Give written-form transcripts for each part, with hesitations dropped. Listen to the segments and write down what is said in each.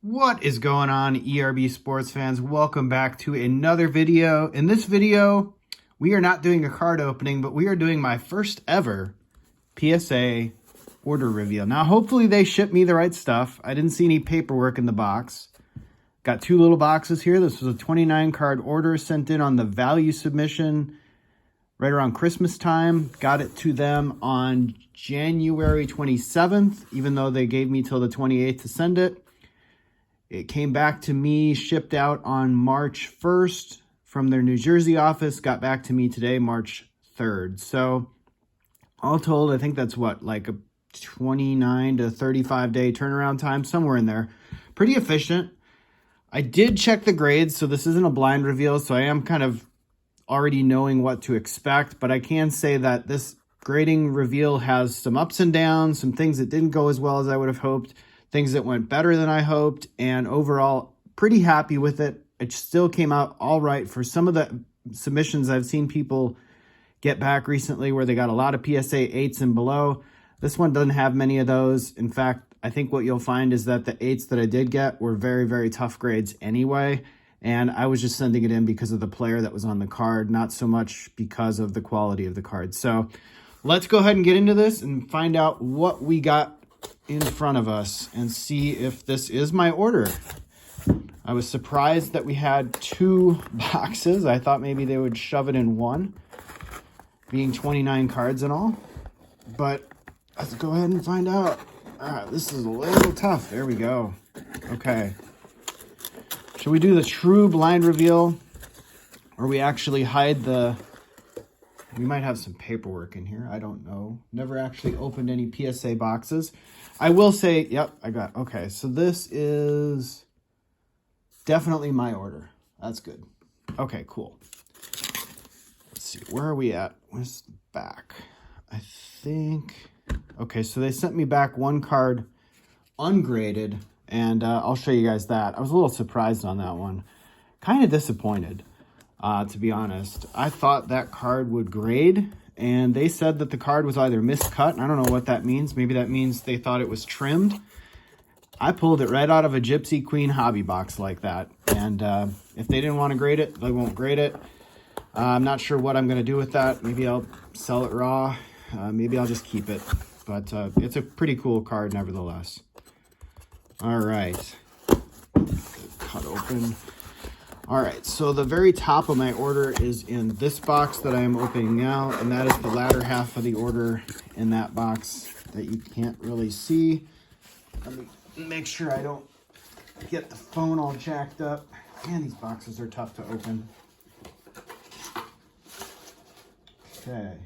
What is going on, ERB sports fans? Welcome back to another video. In this video, we are not doing a card opening, but we are doing my first ever PSA order reveal. Now, hopefully they ship me the right stuff. I didn't see any paperwork in the box. Got two little boxes here. This was a 29 card order sent in on the value submission right around Christmas time. Got it to them on January 27th, even though they gave me till the 28th to send it. It came back to me, shipped out on March 1st from their New Jersey office, got back to me today, March 3rd. So all told, I think that's what, like a 29 to 35 day turnaround time, somewhere in there. Pretty efficient. I did check the grades, so this isn't a blind reveal, so I am kind of already knowing what to expect, but I can say that this grading reveal has some ups and downs, some things that didn't go as well as I would have hoped, things that went better than I hoped, and overall, pretty happy with it. It still came out all right for some of the submissions I've seen people get back recently where they got a lot of PSA 8s and below. This one doesn't have many of those. In fact, I think what you'll find is that the 8s that I did get were very, very tough grades anyway, and I was just sending it in because of the player that was on the card, not so much because of the quality of the card. So let's go ahead and get into this and find out what we got in front of us and see if this is my order. I was surprised that we had two boxes. I thought maybe they would shove it in one, being 29 cards and all. But let's go ahead and find out. This is a little tough. There we go. Okay. Should we do the true blind reveal, or we actually hide the... We might have some paperwork in here. I don't know. Never actually opened any PSA boxes. I will say, yep, I got, okay. So this is definitely my order. That's good. Okay, cool. Let's see, where are we at? Where's the back? I think, okay, so they sent me back one card ungraded, and I'll show you guys that. I was a little surprised on that one. Kind of disappointed. To be honest, I thought that card would grade, and they said that the card was either miscut. I don't know what that means. Maybe that means they thought it was trimmed. I pulled it right out of a Gypsy Queen hobby box like that, and if they didn't want to grade it, they won't grade it. I'm not sure what I'm going to do with that. Maybe I'll sell it raw. Maybe I'll just keep it, but it's a pretty cool card nevertheless. All right, cut open. All right, so the very top of my order is in this box that I am opening now, and that is the latter half of the order in that box that you can't really see. Let me make sure I don't get the phone all jacked up. Man, these boxes are tough to open. Okay,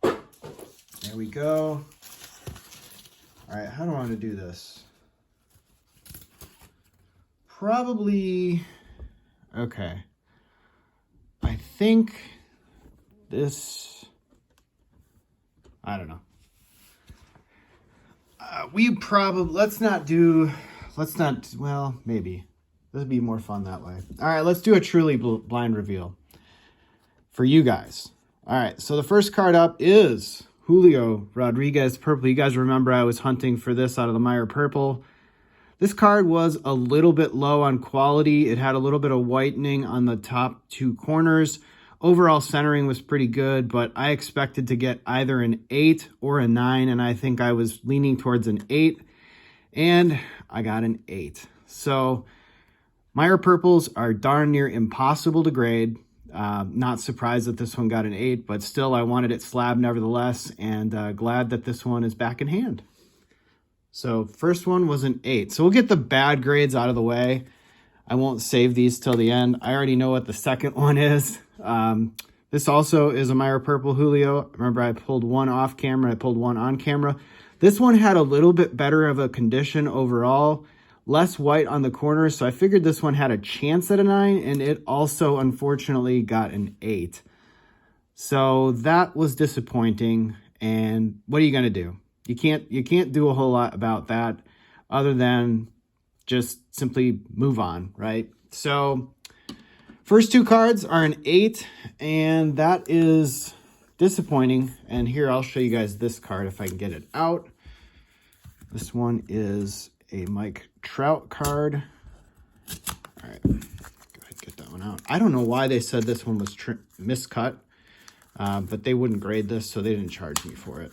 there we go. All right, how do I want to do this? Probably... Okay, I think this, I don't know. We probably, well, maybe. This would be more fun that way. All right, let's do a truly blind reveal for you guys. All right, so the first card up is Julio Rodriguez Purple. You guys remember I was hunting for this out of the Meyer Purple. This card was a little bit low on quality. It had a little bit of whitening on the top two corners. Overall centering was pretty good, but I expected to get either an 8 or a 9, and I think I was leaning towards an 8, and I got an 8. So Meyer Purples are darn near impossible to grade. Not surprised that this one got an 8, but still I wanted it slab nevertheless, and glad that this one is back in hand. So first one was an 8. So we'll get the bad grades out of the way. I won't save these till the end. I already know what the second one is. This also is a Meyer Purple Julio. Remember, I pulled one off camera. I pulled one on camera. This one had a little bit better of a condition overall. Less white on the corners. So I figured this one had a chance at a 9. And it also, unfortunately, got an 8. So that was disappointing. And what are you going to do? You can't do a whole lot about that other than just simply move on, right? So first two cards are an 8, and that is disappointing. And here, I'll show you guys this card if I can get it out. This one is a Mike Trout card. All right, go ahead and get that one out. I don't know why they said this one was miscut, but they wouldn't grade this, so they didn't charge me for it.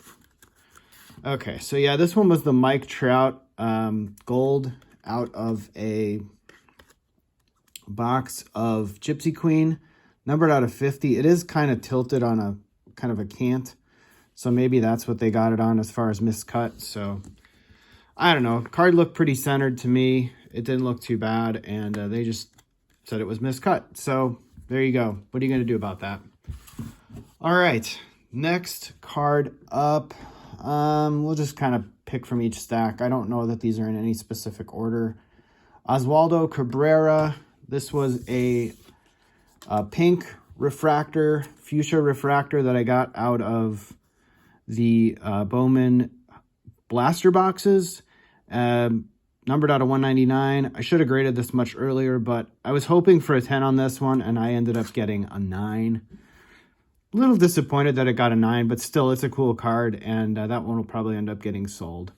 Okay, so yeah, this one was the Mike Trout gold out of a box of Gypsy Queen, numbered out of 50. It is kind of tilted on a kind of a cant, so maybe that's what they got it on as far as miscut. So I don't know. Card looked pretty centered to me. It didn't look too bad, and they just said it was miscut. So there you go. What are you going to do about that? All right, next card up. We'll just kind of pick from each stack. I don't know that these are in any specific order. Oswaldo Cabrera. This was a pink refractor, fuchsia refractor that I got out of the Bowman blaster boxes. Numbered out of 199. I should have graded this much earlier, but I was hoping for a 10 on this one, and I ended up getting a 9. A little disappointed that it got a 9, but still, it's a cool card, and that one will probably end up getting sold.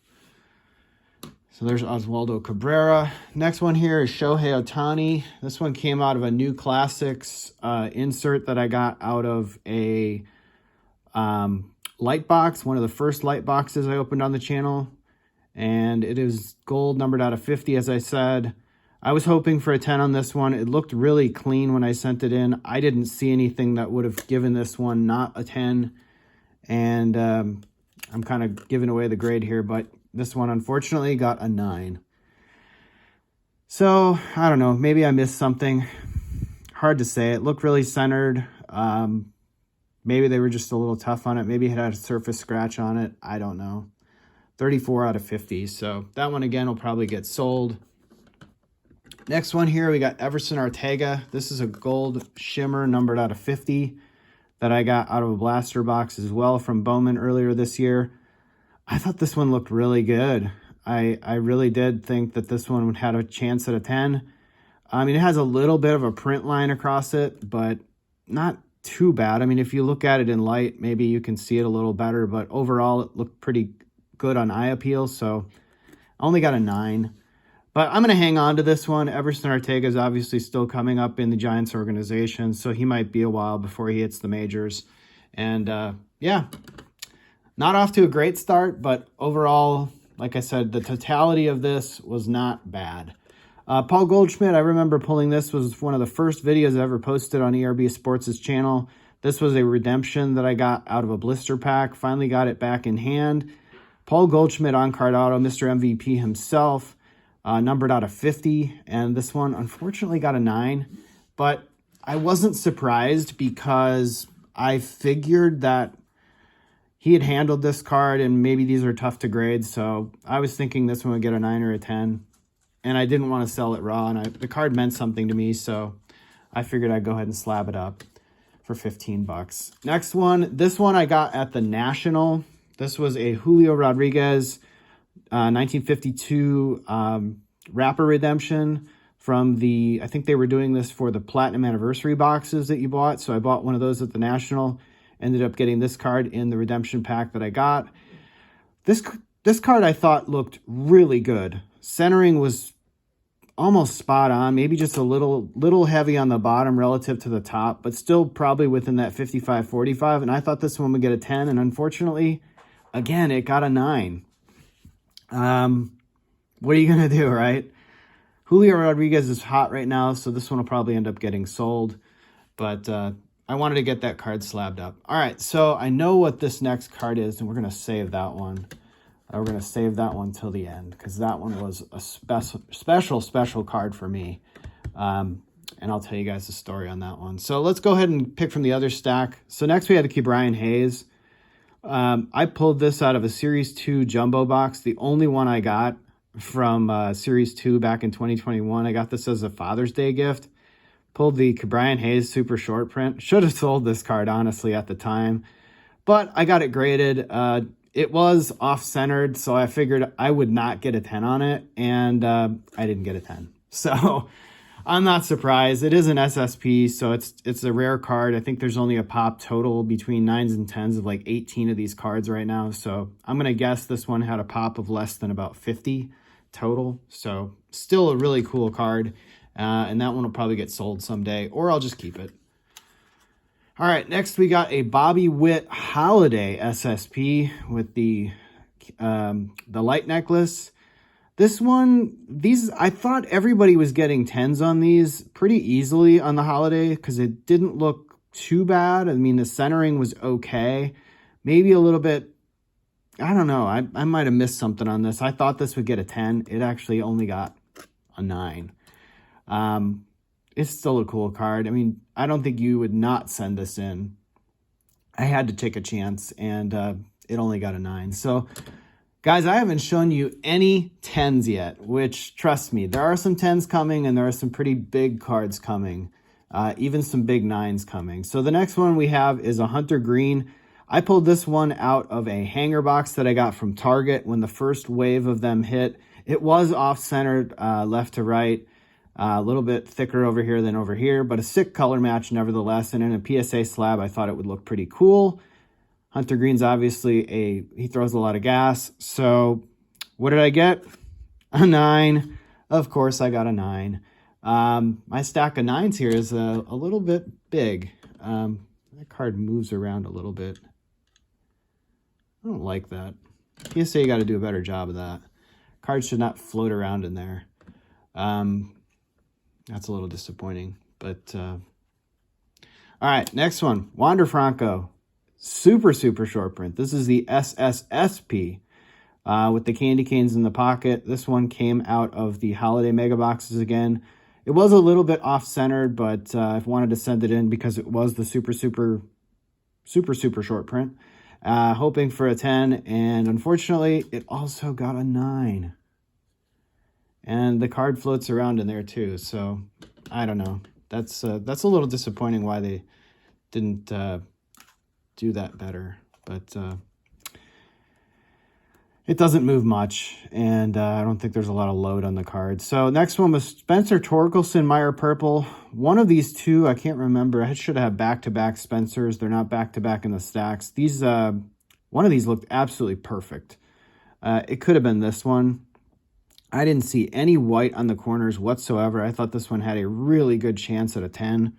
So there's Oswaldo Cabrera. Next one here is Shohei Ohtani. This one came out of a New Classics insert that I got out of a light box, one of the first light boxes I opened on the channel. And it is gold, numbered out of 50, as I said. I was hoping for a 10 on this one. It looked really clean when I sent it in. I didn't see anything that would have given this one not a 10. And I'm kind of giving away the grade here, but this one unfortunately got a 9. So, I don't know. Maybe I missed something. Hard to say. It looked really centered. Maybe they were just a little tough on it. Maybe it had a surface scratch on it. I don't know. 34 out of 50. So that one, again, will probably get sold. Next one here, we got Everson Ortega. This is a gold shimmer numbered out of 50 that I got out of a blaster box as well from Bowman earlier this year. I thought this one looked really good. I really did think that this one had a chance at a 10. I mean, it has a little bit of a print line across it, but not too bad. I mean, if you look at it in light, maybe you can see it a little better, but overall it looked pretty good on eye appeal, so I only got a 9. But I'm going to hang on to this one. Everson Ortega is obviously still coming up in the Giants organization, so he might be a while before he hits the majors. And yeah, not off to a great start, but overall, like I said, the totality of this was not bad. Paul Goldschmidt, I remember pulling this, was one of the first videos I ever posted on ERB Sports' channel. This was a redemption that I got out of a blister pack. Finally got it back in hand. Paul Goldschmidt on card auto, Mr. MVP himself. Numbered out of 50, and this one unfortunately got a 9, but I wasn't surprised because I figured that he had handled this card and maybe these are tough to grade, so I was thinking this one would get a 9 or a 10, and I didn't want to sell it raw, and the card meant something to me, so I figured I'd go ahead and slab it up for 15 bucks. Next one, this one I got at the National. This was a Julio Rodriguez 1952 wrapper redemption from the, I think they were doing this for the Platinum Anniversary boxes that you bought. So I bought one of those at the National, ended up getting this card in the redemption pack that I got. This card I thought looked really good. Centering was almost spot on, maybe just a little heavy on the bottom relative to the top, but still probably within that 55-45. And I thought this one would get a 10, and unfortunately, again, it got a 9. What are you going to do, right? Julio Rodriguez is hot right now, so this one will probably end up getting sold. But I wanted to get that card slabbed up. All right, so I know what this next card is, and we're going to save that one. We're going to save that one till the end, because that one was a special card for me. And I'll tell you guys the story on that one. So let's go ahead and pick from the other stack. So next we had the Brian Hayes. I pulled this out of a Series 2 jumbo box, the only one I got from Series 2 back in 2021. I got this as a Father's Day gift. Pulled the Brian Hayes super short print. Should have sold this card, honestly, at the time. But I got it graded. It was off-centered, so I figured I would not get a 10 on it, and I didn't get a 10. So I'm not surprised. It is an SSP, so it's a rare card. I think there's only a pop total between 9s and 10s of like 18 of these cards right now. So I'm going to guess this one had a pop of less than about 50 total. So still a really cool card. And that one will probably get sold someday, or I'll just keep it. All right, next we got a Bobby Witt Holiday SSP with the light necklace. This one, I thought everybody was getting 10s on these pretty easily on the Holiday because it didn't look too bad. I mean, the centering was okay. Maybe a little bit, I don't know. I might have missed something on this. I thought this would get a 10. It actually only got a 9. It's still a cool card. I mean, I don't think you would not send this in. I had to take a chance, and it only got a 9. So, guys, I haven't shown you any 10s yet, which, trust me, there are some 10s coming, and there are some pretty big cards coming, even some big 9s coming. So the next one we have is a Hunter Green. I pulled this one out of a hanger box that I got from Target when the first wave of them hit. It was off-centered left to right. A little bit thicker over here than over here, but a sick color match nevertheless. And in a PSA slab, I thought it would look pretty cool. Hunter Green's obviously he throws a lot of gas. So what did I get? A 9. Of course, I got a 9. My stack of 9s here is a little bit big. That card moves around a little bit. I don't like that. PSA, you got to do a better job of that. Cards should not float around in there. That's a little disappointing, but all right, next one, Wander Franco, super short print. This is the SSSP with the candy canes in the pocket. This one came out of the Holiday Mega Boxes again. It was a little bit off-centered, but I wanted to send it in because it was the super short print. Hoping for a 10, and unfortunately, it also got a 9. And the card floats around in there too, so I don't know. That's a little disappointing why they didn't do that better. But it doesn't move much, and I don't think there's a lot of load on the card. So next one was Spencer Torkelson, Meyer Purple. One of these two, I can't remember. I should have back-to-back Spencers. They're not back-to-back in the stacks. These, one of these looked absolutely perfect. It could have been this one. I didn't see any white on the corners whatsoever. I thought this one had a really good chance at a 10.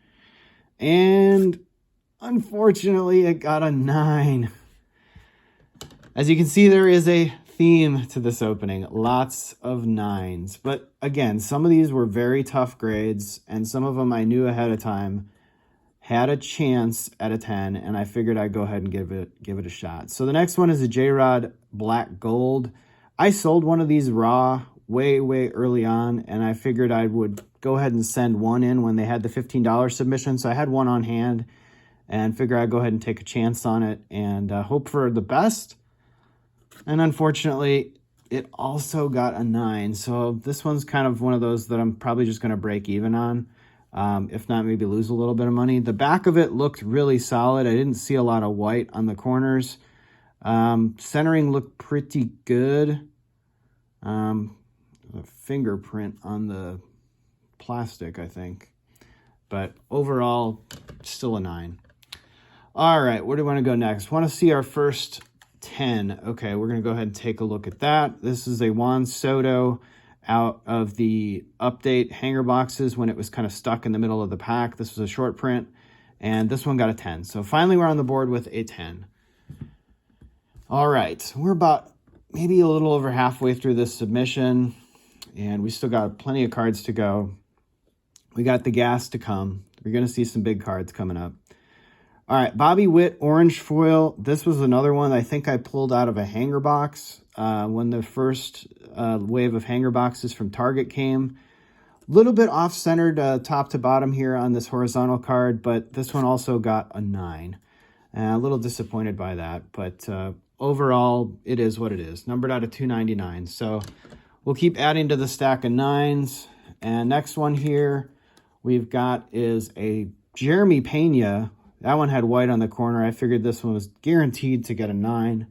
And unfortunately, it got a 9. As you can see, there is a theme to this opening. Lots of 9s. But again, some of these were very tough grades, and some of them I knew ahead of time had a chance at a 10, and I figured I'd go ahead and give it a shot. So the next one is a J-Rod Black Gold. I sold one of these raw way early on, and I figured I would go ahead and send one in when they had the $15 submission. So I had one on hand and figure I'd go ahead and take a chance on it and hope for the best. And unfortunately, it also got a 9. So this one's kind of one of those that I'm probably just going to break even on. If not, maybe lose a little bit of money. The back of it looked really solid. I didn't see a lot of white on the corners. Centering looked pretty good. A fingerprint on the plastic, I think. But overall, still a 9. All right, where do we want to go next? Want to see our first 10. Okay, we're going to go ahead and take a look at that. This is a Juan Soto out of the update hanger boxes when it was kind of stuck in the middle of the pack. This was a short print, and this one got a 10. So finally, we're on the board with a 10. All right, we're about maybe a little over halfway through this submission, and we still got plenty of cards to go. We got the gas to come. We're going to see some big cards coming up. All right, Bobby Witt Orange Foil. This was another one I think I pulled out of a hanger box when the first wave of hanger boxes from Target came. A little bit off-centered top to bottom here on this horizontal card, but this one also got a 9. A little disappointed by that, but overall, it is what it is. Numbered out of 299. So we'll keep adding to the stack of 9s. And next one here we've got is a Jeremy Pena. That one had white on the corner. I figured this one was guaranteed to get a 9.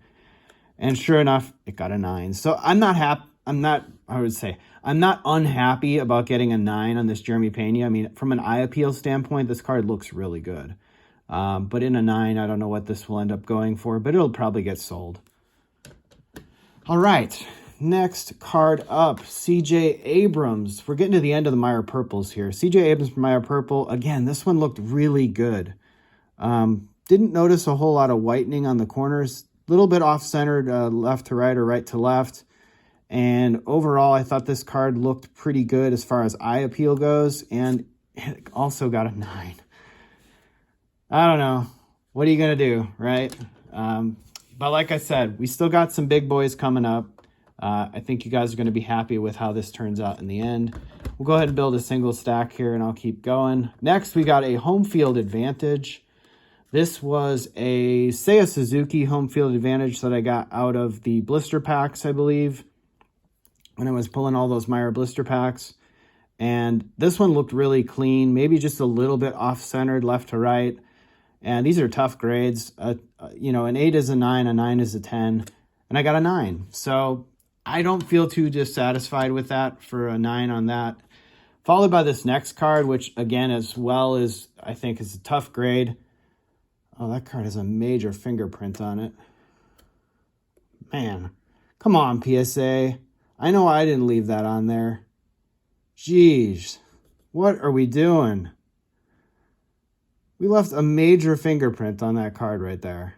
And sure enough, it got a 9. So I'm not unhappy about getting a 9 on this Jeremy Pena. I mean, from an eye appeal standpoint, this card looks really good. But in a 9, I don't know what this will end up going for, but it'll probably get sold. All right, next card up, CJ Abrams. We're getting to the end of the Meyer Purples here. CJ Abrams from Meyer Purple. Again, this one looked really good. Didn't notice a whole lot of whitening on the corners. A little bit off-centered, left to right or right to left. And overall, I thought this card looked pretty good as far as eye appeal goes. And it also got a 9. I don't know. What are you going to do, right? But like I said, we still got some big boys coming up. I think you guys are going to be happy with how this turns out in the end. We'll go ahead and build a single stack here, and I'll keep going. Next, we got a home field advantage. This was a Seiya Suzuki home field advantage that I got out of the blister packs, I believe, when I was pulling all those Meyer blister packs. And this one looked really clean, maybe just a little bit off-centered left to right. And these are tough grades. You know, an 8 is a 9, a 9 is a 10, and I got a 9. So I don't feel too dissatisfied with that for a 9 on that. Followed by this next card, which again, as well as I think is a tough grade. Oh, that card has a major fingerprint on it. Man, come on, PSA. I know I didn't leave that on there. Jeez, what are we doing? We left a major fingerprint on that card right there.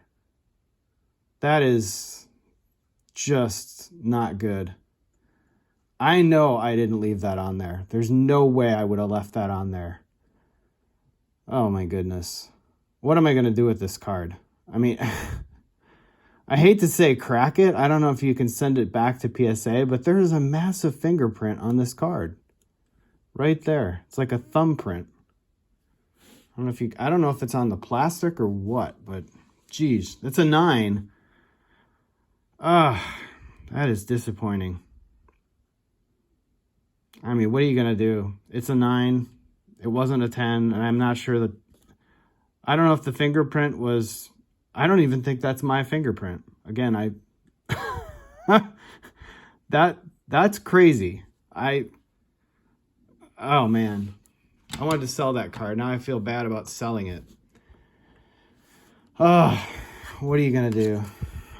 That is just not good. I know I didn't leave that on there. There's no way I would have left that on there. Oh my goodness. What am I going to do with this card? I mean, I hate to say crack it. I don't know if you can send it back to PSA, but there is a massive fingerprint on this card. Right there. It's like a thumbprint. I don't know if it's on the plastic or what, but geez, that's a 9. That is disappointing. I mean, what are you going to do? It's a 9. It wasn't a 10, and I'm not sure that... I don't know if the fingerprint was... I don't even think that's my fingerprint. Again, that's crazy. Oh, man. I wanted to sell that card. Now I feel bad about selling it. Oh, what are you going to do?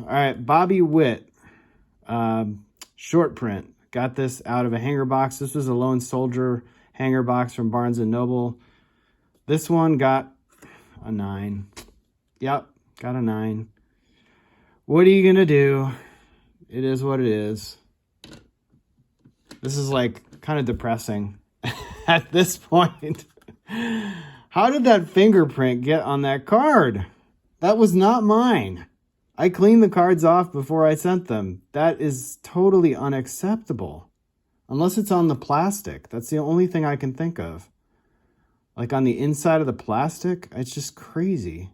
All right, Bobby Witt. Short print. Got this out of a hanger box. This was a Lone Soldier hanger box from Barnes & Noble. This one got a 9. Yep, got a 9. What are you going to do? It is what it is. This is like kind of depressing at this point. How did that fingerprint get on that card? That was not mine. I cleaned the cards off before I sent them. That is totally unacceptable. Unless it's on the plastic. That's the only thing I can think of. Like on the inside of the plastic, it's just crazy.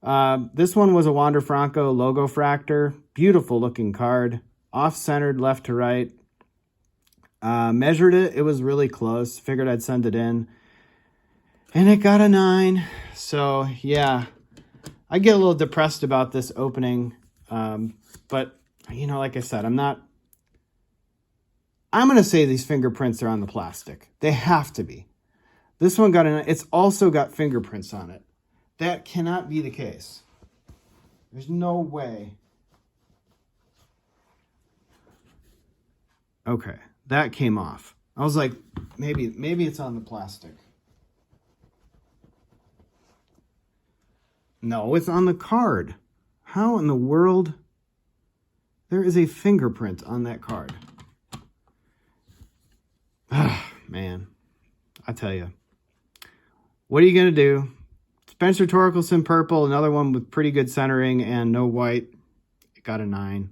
This one was a Wander Franco logo fractor. Beautiful looking card. Off-centered left to right. Measured it. It was really close. Figured I'd send it in. And it got a 9. So, yeah. I get a little depressed about this opening. But, you know, like I said, I'm going to say these fingerprints are on the plastic. They have to be. This one got it's also got fingerprints on it. That cannot be the case. There's no way. Okay, that came off. I was like, maybe it's on the plastic. No, it's on the card. How in the world? There is a fingerprint on that card. Man, I tell you. What are you going to do? Spencer Torkelson purple, another one with pretty good centering and no white. It got a 9.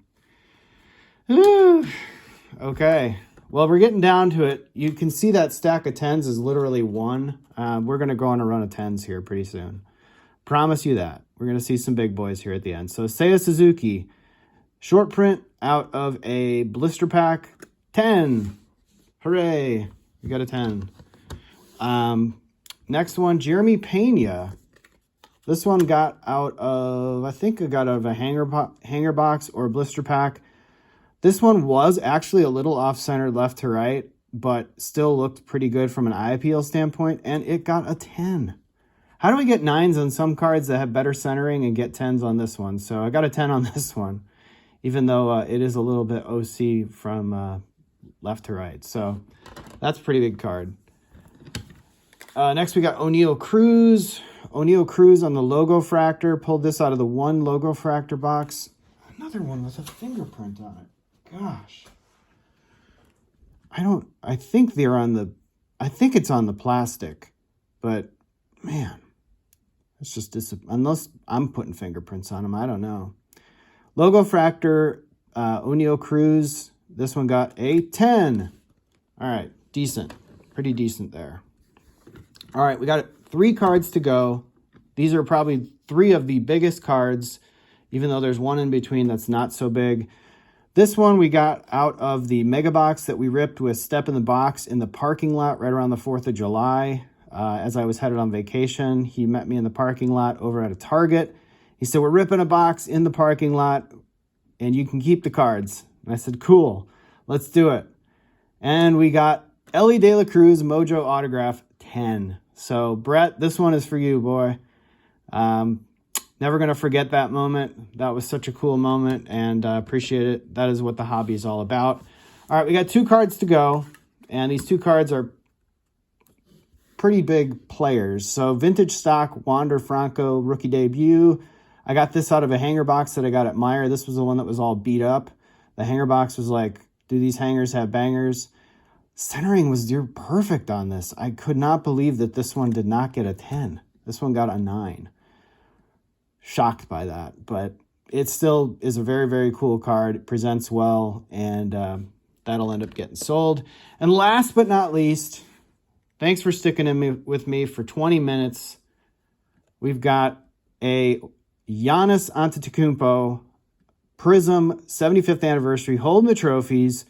Okay. Well, we're getting down to it. You can see that stack of 10s is literally 1. We're going to go on a run of 10s here pretty soon. Promise you that. We're going to see some big boys here at the end. So Seiya Suzuki, short print out of a blister pack, 10. Hooray. We got a 10. Next one, Jeremy Pena. This one got out of, I think it got out of a hanger box or a blister pack. This one was actually a little off-center left to right, but still looked pretty good from an eye appeal standpoint, and it got a 10. How do we get 9s on some cards that have better centering and get 10s on this one? So I got a 10 on this one. even though it is a little bit OC from left to right. So that's a pretty big card. Next, we got O'Neal Cruz. O'Neal Cruz on the logo fractor. Pulled this out of the one logo fractor box. Another one with a fingerprint on it. Gosh. I think they're on the, I think it's on the plastic. But, man, it's just, unless I'm putting fingerprints on them, I don't know. Logo fractor, O'Neal Cruz. This one got a 10. All right, decent. Pretty decent there. All right, we got 3 cards to go. These are probably 3 of the biggest cards, even though there's one in between that's not so big. This one we got out of the mega box that we ripped with Step in the Box in the parking lot right around the 4th of July. As I was headed on vacation, he met me in the parking lot over at a Target. He said, we're ripping a box in the parking lot and you can keep the cards. And I said, cool, let's do it. And we got Ellie De La Cruz Mojo Autograph 10. So, Brett, this one is for you, boy. Never going to forget that moment. That was such a cool moment, and appreciate it. That is what the hobby is all about. All right, we got 2 cards to go, and these 2 cards are pretty big players. So, Vintage Stock, Wander Franco, rookie debut. I got this out of a hanger box that I got at Meijer. This was the one that was all beat up. The hanger box was like, do these hangers have bangers? Centering was near perfect on this. I could not believe that this one did not get a 10. This one got a 9. Shocked by that, but it still is a very, very cool card. It presents well, and that'll end up getting sold. And last but not least, thanks for sticking with me for 20 minutes. We've got a Giannis Antetokounmpo Prism 75th anniversary, holding the trophies.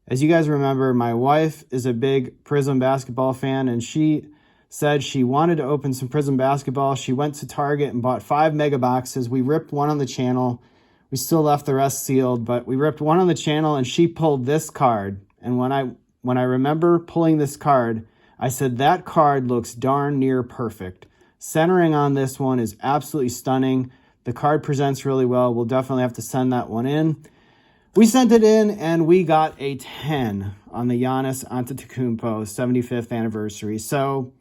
As you guys remember, my wife is a big Prism basketball fan, and she said she wanted to open some Prism basketball. She went to Target and bought 5 mega boxes. We ripped one on the channel. We still left the rest sealed, but we ripped one on the channel, and she pulled this card. And when I remember pulling this card, I said, that card looks darn near perfect. Centering on this one is absolutely stunning. The card presents really well. We'll definitely have to send that one in. We sent it in, and we got a 10 on the Giannis Antetokounmpo 75th anniversary. So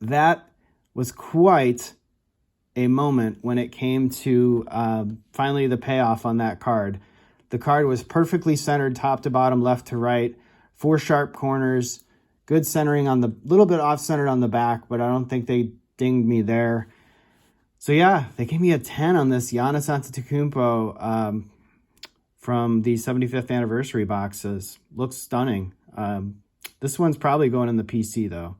that was quite a moment when it came to finally the payoff on that card. The card was perfectly centered top to bottom, left to right, 4 sharp corners, good centering on the, little bit off-centered on the back, but I don't think they dinged me there. So yeah, they gave me a 10 on this Giannis Antetokounmpo from the 75th anniversary boxes. Looks stunning. This one's probably going in the PC though.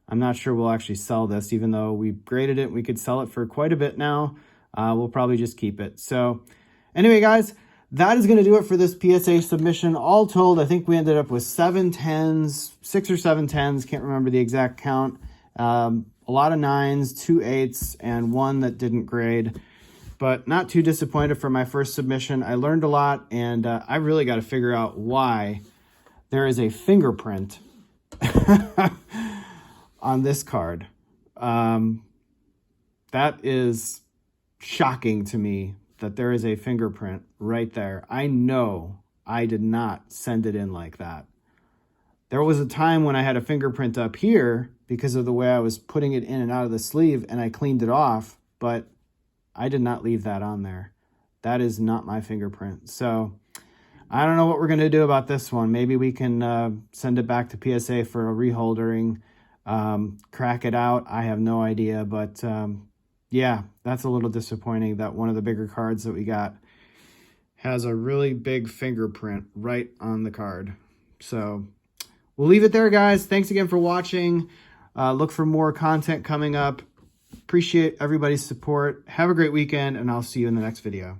I'm not sure we'll actually sell this, even though we graded it. We could sell it for quite a bit now. We'll probably just keep it. So anyway, guys, that is going to do it for this PSA submission. All told, I think we ended up with 7 10s, 6 or 7 10s. Can't remember the exact count. A lot of 9s, 2 8s, and 1 that didn't grade. But not too disappointed for my first submission. I learned a lot, and I really got to figure out why there is a fingerprint on this card. That is shocking to me that there is a fingerprint right there. I know I did not send it in like that. There was a time when I had a fingerprint up here because of the way I was putting it in and out of the sleeve, and I cleaned it off, but I did not leave that on there. That is not my fingerprint. So I don't know what we're going to do about this one. Maybe we can send it back to PSA for a reholdering, crack it out. I have no idea, but yeah, that's a little disappointing that one of the bigger cards that we got has a really big fingerprint right on the card. So we'll leave it there, guys. Thanks again for watching. Look for more content coming up. Appreciate everybody's support. Have a great weekend, and I'll see you in the next video.